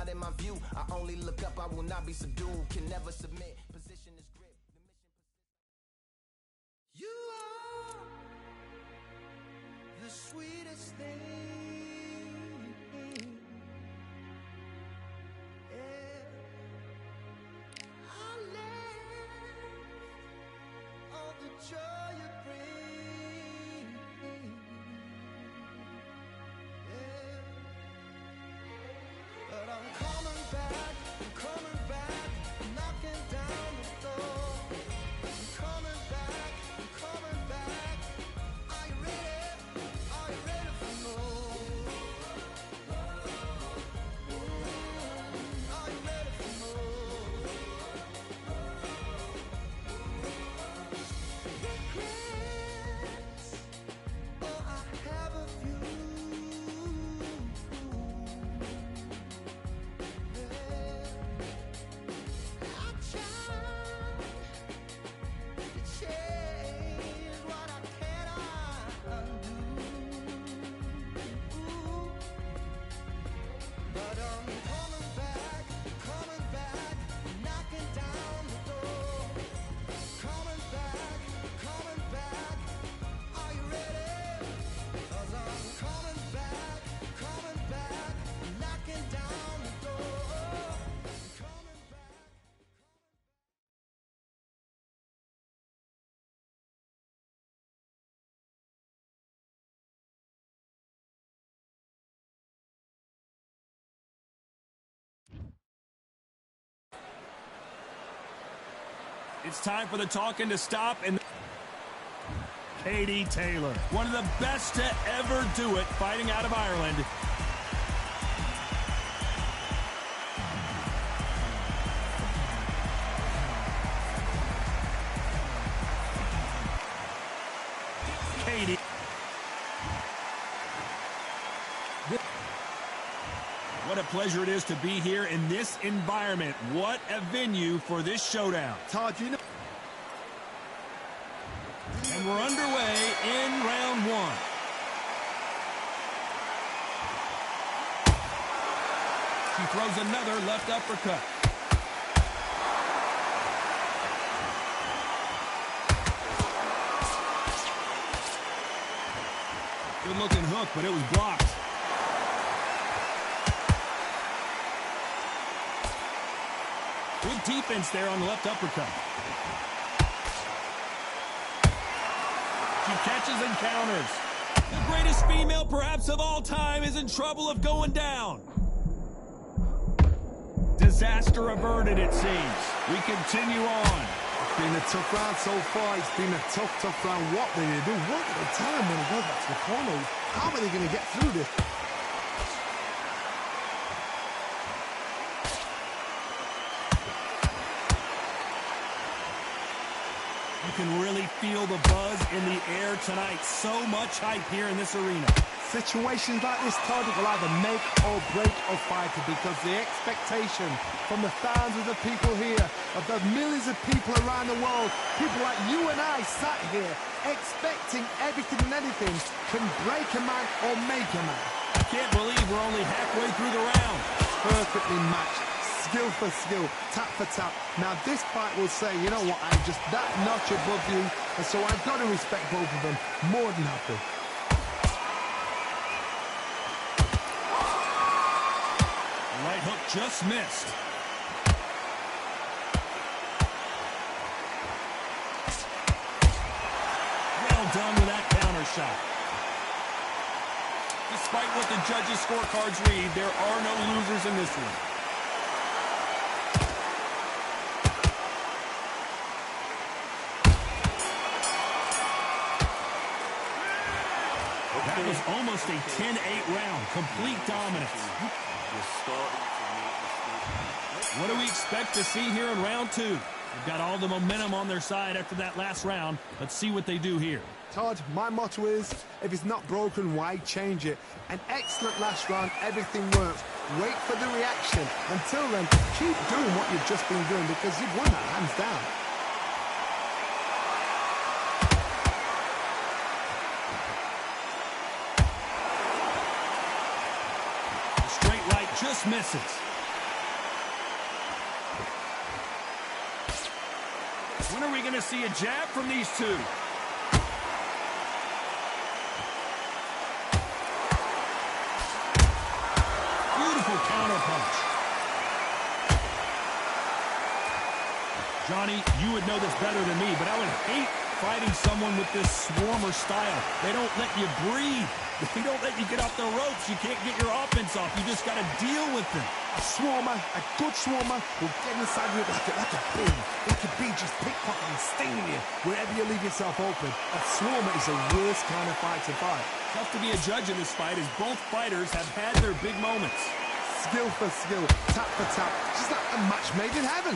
not in my view. I only look up, I will not be subdued. Can never submit. Position is grip. You are the sweetest thing. The joy you bring, yeah. But I'm coming back, knocking down the door. I'm coming back. Are you ready? Are you ready for more? Are you ready for more? Regrets, oh, I have a few. Yeah. I tried to change what I cannot undo, but I'm coming back, knocking down the door. Coming back, are you ready? 'Cause I'm coming back, knocking down the door. Coming back. It's time for the talking to stop, and Katie Taylor, one of the best to ever do it, fighting out of Ireland. Katie. What a pleasure it is to be here in this environment. What a venue for this showdown. Todd, you know. And we're underway in round one. She throws another left uppercut. Good looking hook, but it was blocked. Good defense there on the left uppercut. She catches and counters. The greatest female perhaps of all time is in trouble of going down. Disaster averted, it seems. We continue on. It's been a tough round so far. It's been a tough round. What do they do? One at a time when it goes back to the corner. How are they going to get through this? You can really feel the buzz in the air tonight. So much hype here in this arena. Situations like this, Todd, will either make or break a fighter because the expectation from the thousands of people here, of the millions of people around the world, people like you and I sat here expecting everything and anything can break a man or make a man. I can't believe we're only halfway through the round. Perfectly matched. Skill for skill, tap for tap. Now this fight will say, you know what, I'm just that notch above you, and so I've got to respect both of them more than happy. Right hook just missed. Well done with that counter shot. Despite what the judges' scorecards read, there are no losers in this one. That was almost a 10-8 round. Complete dominance. What do we expect to see here in round two? They've got all the momentum on their side after that last round. Let's see what they do here. Todd, my motto is, if it's not broken, why change it? An excellent last round, everything works. Wait for the reaction. Until then, keep doing what you've just been doing because you've won that hands down. Just misses. When are we going to see a jab from these two? Beautiful counter punch. Johnny, you would know this better than me, but I would hate fighting someone with this swarmer style. They don't let you breathe. They don't let you get off the ropes. You can't get your offense off. You just got to deal with them. A swarmer, a good swarmer, will get inside you like a bee. It could be just pickpocketing, stinging you wherever you leave yourself open. A swarmer is the worst kind of fight to fight. Tough to be a judge in this fight as both fighters have had their big moments. Skill for skill, tap for tap, just like a match made in heaven.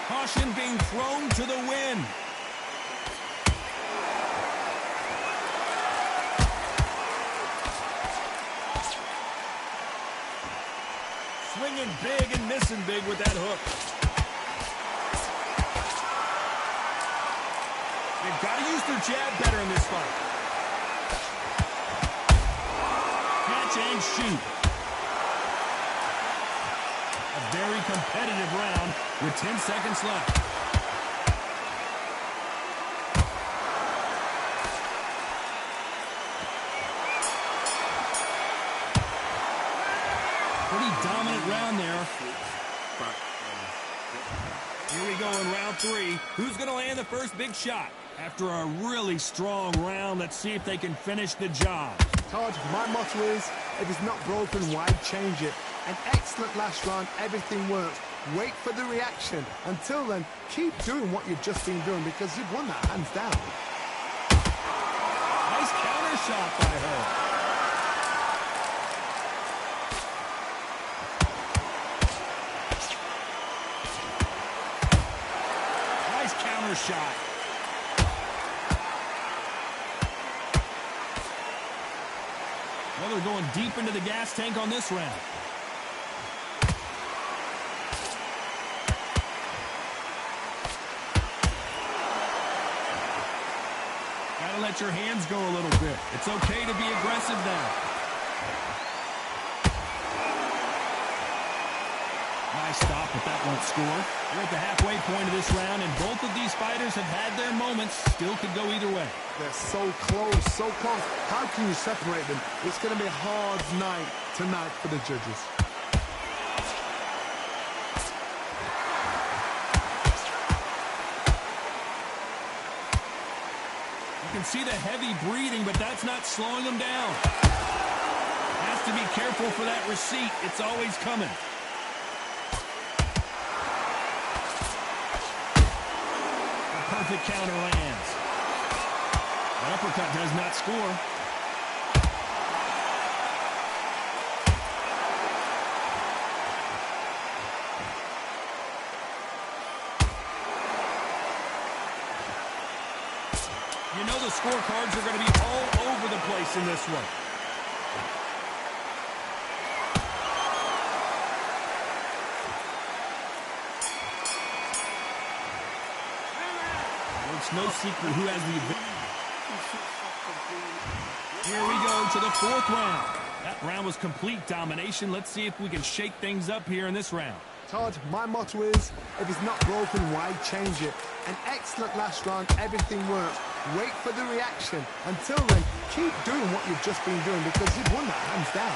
Caution being thrown to the wind. Swinging big and missing big with that hook. They've got to use their jab better in this fight. Catch and shoot. A very competitive round with 10 seconds left. Pretty dominant round there. Here we go in round 3. Who's going to land the first big shot? After a really strong round, let's see if they can finish the job. Todd, my motto is, if it's not broken, why change it? An excellent last round, everything worked. Wait for the reaction. Until then, keep doing what you've just been doing because you've won that hands down. Nice counter shot by her. Nice counter shot. Well, they're going deep into the gas tank on this round. Gotta let your hands go a little bit. It's okay to be aggressive now. Nice stop, but that won't score. We're at the halfway point of this round, and both of these fighters have had their moments. Still could go either way. They're so close, so close. How can you separate them? It's going to be a hard night tonight for the judges. You can see the heavy breathing, but that's not slowing them down. Has to be careful for that receipt. It's always coming. The perfect counter lands. The uppercut does not score. You know the scorecards are going to be all over the place in this one. Well, it's no secret who has the advantage. Here we go to the 4th round. That round was complete domination. Let's see if we can shake things up here in this round. Todd, my motto is, if it's not broken, why change it? An excellent last round, everything worked. Wait for the reaction. Until then, keep doing what you've just been doing because you've won that hands down.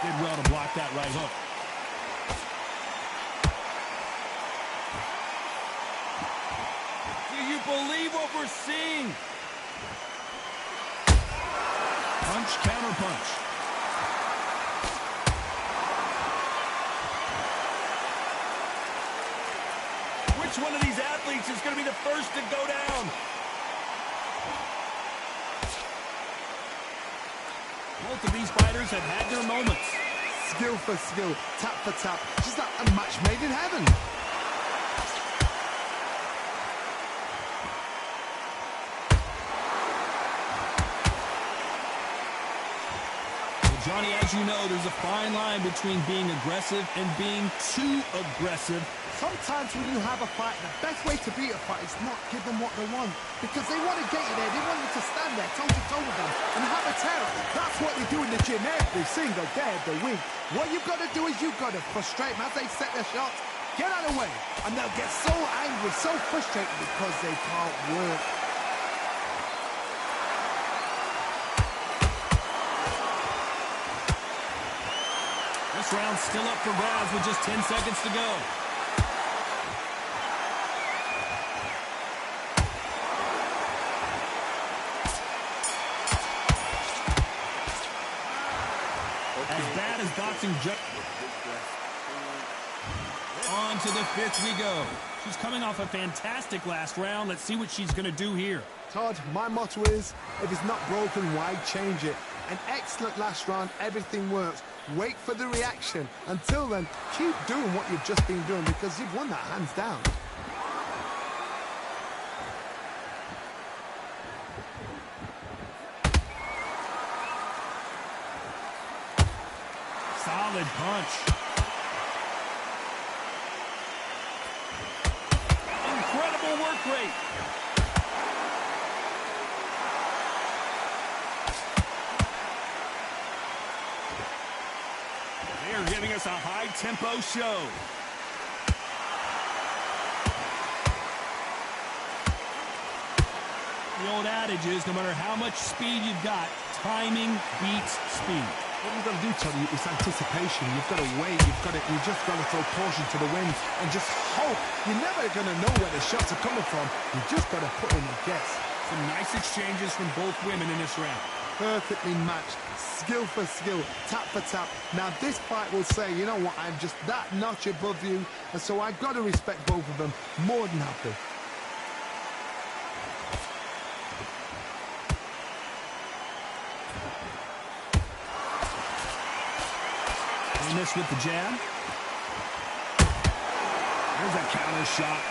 Did well to block that right hook. Do you believe what we're seeing? Punch, counter punch. Which one of these athletes is going to be the first to go down? Both of these fighters have had their moments. Skill for skill, tap for tap, just like a match made in heaven. The Johnny, as you know, there's a fine line between being aggressive and being too aggressive. Sometimes when you have a fight, the best way to beat a fight is not give them what they want. Because they want to get you there. They want you to stand there toe-to-toe with them and have a terror. That's what they do in the gym every single day of the week. What you've got to do is you've got to frustrate them as they set their shots. Get out of the way. And they'll get so angry, so frustrated because they can't work. This round's still up for grabs with just 10 seconds to go. As bad as boxing just... On to the fifth we go. She's coming off a fantastic last round. Let's see what she's going to do here. Todd, my motto is, if it's not broken, why change it? An excellent last round, everything works. Wait for the reaction. Until then, keep doing what you've just been doing because you've won that hands down. Solid punch. Incredible work rate. They are giving us a high-tempo show. The old adage is, no matter how much speed you've got, timing beats speed. What you've got to do, Tony, is anticipation. You've got to wait. You just got to throw caution to the wind and just hope. You're never going to know where the shots are coming from. You just got to put in a guess. Some nice exchanges from both women in this round. Perfectly matched, skill for skill, tap for tap. Now this fight will say, you know what, I'm just that notch above you, and so I've got to respect both of them more than happy. They miss with the jab. There's a counter shot.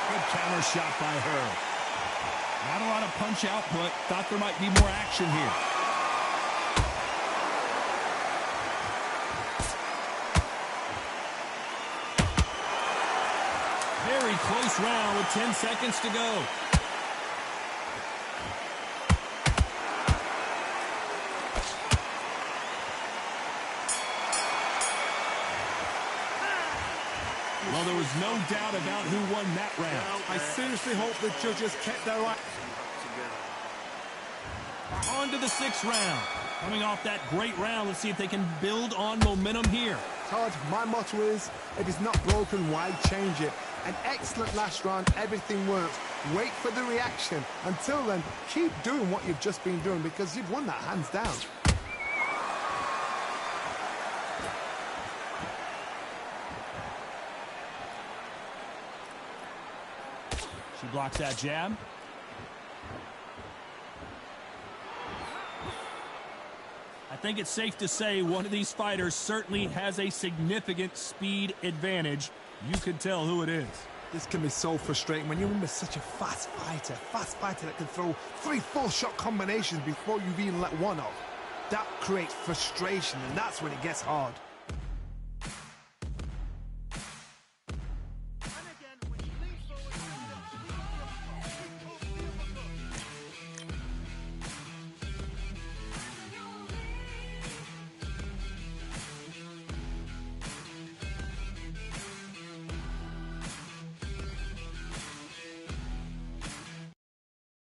Good counter shot by her. Not a lot of punch output. Thought there might be more action here. Very close round with 10 seconds to go. Well, there was no doubt about who won that round. I seriously hope the judges kept their eye. On to the sixth round. Coming off that great round, let's see if they can build on momentum here. Todd, my motto is, if it's not broken, why change it? An excellent last round, everything works. Wait for the reaction. Until then, keep doing what you've just been doing because you've won that hands down. She blocks that jab. I think it's safe to say one of these fighters certainly has a significant speed advantage. You can tell who it is. This can be so frustrating when you're with such a fast fighter that can throw 3-4 shot combinations before you've even let one off. That creates frustration, and that's when it gets hard.